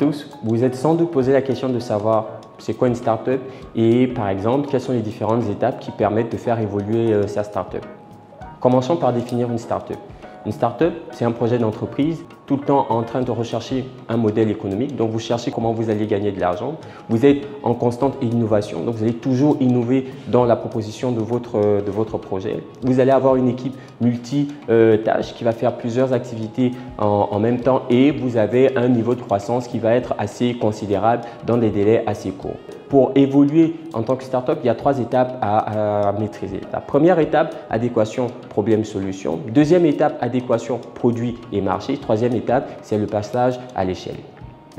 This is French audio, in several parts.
tous, vous êtes sans doute posé la question de savoir c'est quoi une start-up et par exemple, quelles sont les différentes étapes qui permettent de faire évoluer sa start-up. Commençons par définir une start-up. Une start-up, c'est un projet d'entreprise tout le temps en train de rechercher un modèle économique. Donc, vous cherchez comment vous allez gagner de l'argent. Vous êtes en constante innovation. Donc, vous allez toujours innover dans la proposition de votre projet. Vous allez avoir une équipe multi-tâches qui va faire plusieurs activités en même temps et vous avez un niveau de croissance qui va être assez considérable dans des délais assez courts. Pour évoluer en tant que start-up, il y a 3 étapes à maîtriser. La première étape, adéquation problème-solution. Deuxième étape, adéquation produit et marché. Troisième étape, c'est le passage à l'échelle.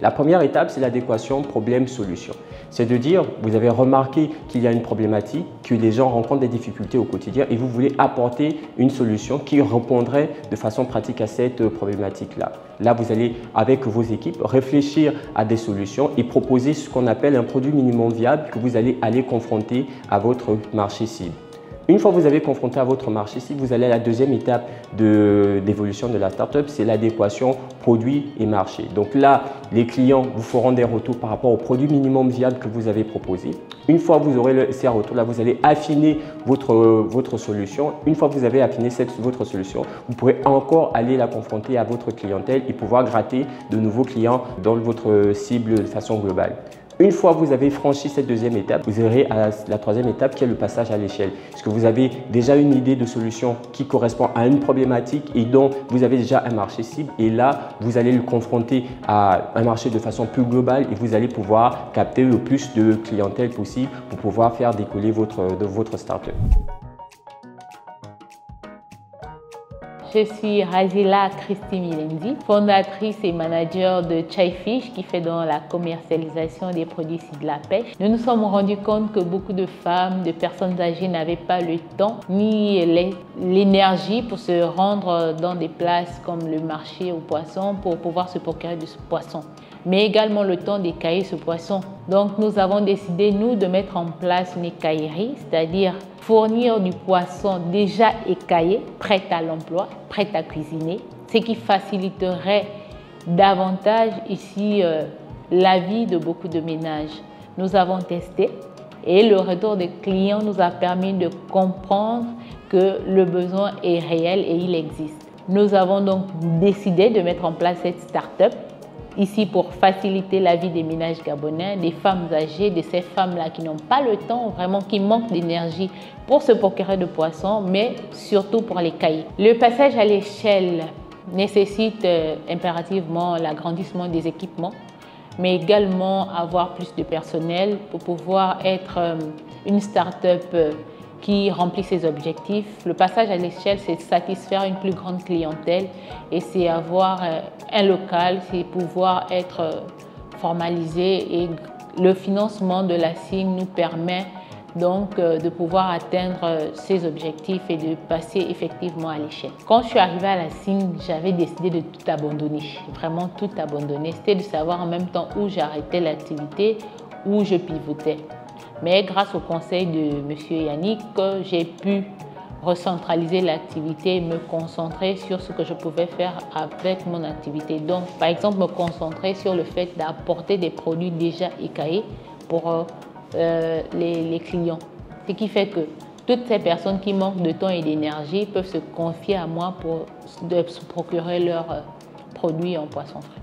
La première étape, c'est l'adéquation problème-solution. C'est de dire, vous avez remarqué qu'il y a une problématique, que les gens rencontrent des difficultés au quotidien et vous voulez apporter une solution qui répondrait de façon pratique à cette problématique-là. Là, vous allez, avec vos équipes, réfléchir à des solutions et proposer ce qu'on appelle un produit minimum viable que vous allez aller confronter à votre marché cible. Une fois que vous avez confronté à votre marché cible, vous allez à la deuxième étape d'évolution de la startup, c'est l'adéquation produit et marché. Donc là, les clients vous feront des retours par rapport au produit minimum viable que vous avez proposé. Une fois que vous aurez ces retours-là, vous allez affiner votre solution. Une fois que vous avez affiné votre solution, vous pourrez encore aller la confronter à votre clientèle et pouvoir gratter de nouveaux clients dans votre cible de façon globale. Une fois que vous avez franchi cette deuxième étape, vous irez à la troisième étape qui est le passage à l'échelle. Parce que vous avez déjà une idée de solution qui correspond à une problématique et dont vous avez déjà un marché cible. Et là, vous allez le confronter à un marché de façon plus globale et vous allez pouvoir capter le plus de clientèle possible pour pouvoir faire décoller votre startup. Je suis Razila Christy Milendi, fondatrice et manager de Chaifish qui fait dans la commercialisation des produits issus de la pêche. Nous nous sommes rendus compte que beaucoup de femmes, de personnes âgées n'avaient pas le temps ni l'énergie pour se rendre dans des places comme le marché aux poissons pour pouvoir se procurer du poisson, mais également le temps d'écailler ce poisson. Donc nous avons décidé, nous, de mettre en place une écaillerie, c'est-à-dire fournir du poisson déjà écaillé, prêt à l'emploi, prêt à cuisiner, ce qui faciliterait davantage ici la vie de beaucoup de ménages. Nous avons testé et le retour des clients nous a permis de comprendre que le besoin est réel et il existe. Nous avons donc décidé de mettre en place cette start-up ici pour faciliter la vie des ménages gabonais, des femmes âgées, de ces femmes-là qui n'ont pas le temps, vraiment qui manquent d'énergie pour se procurer de poissons, mais surtout pour les cailler. Le passage à l'échelle nécessite impérativement l'agrandissement des équipements, mais également avoir plus de personnel pour pouvoir être une start-up qui remplit ses objectifs. Le passage à l'échelle, c'est satisfaire une plus grande clientèle et c'est avoir un local, c'est pouvoir être formalisé et le financement de la SING nous permet donc de pouvoir atteindre ces objectifs et de passer effectivement à l'échelle. Quand je suis arrivée à la SING, j'avais décidé de tout abandonner, vraiment tout abandonner. C'était de savoir en même temps où j'arrêtais l'activité, où je pivotais. Mais grâce au conseil de M. Yannick, j'ai pu recentraliser l'activité et me concentrer sur ce que je pouvais faire avec mon activité. Donc, par exemple, me concentrer sur le fait d'apporter des produits déjà écaillés pour les clients. Ce qui fait que toutes ces personnes qui manquent de temps et d'énergie peuvent se confier à moi pour se procurer leurs produits en poisson frais.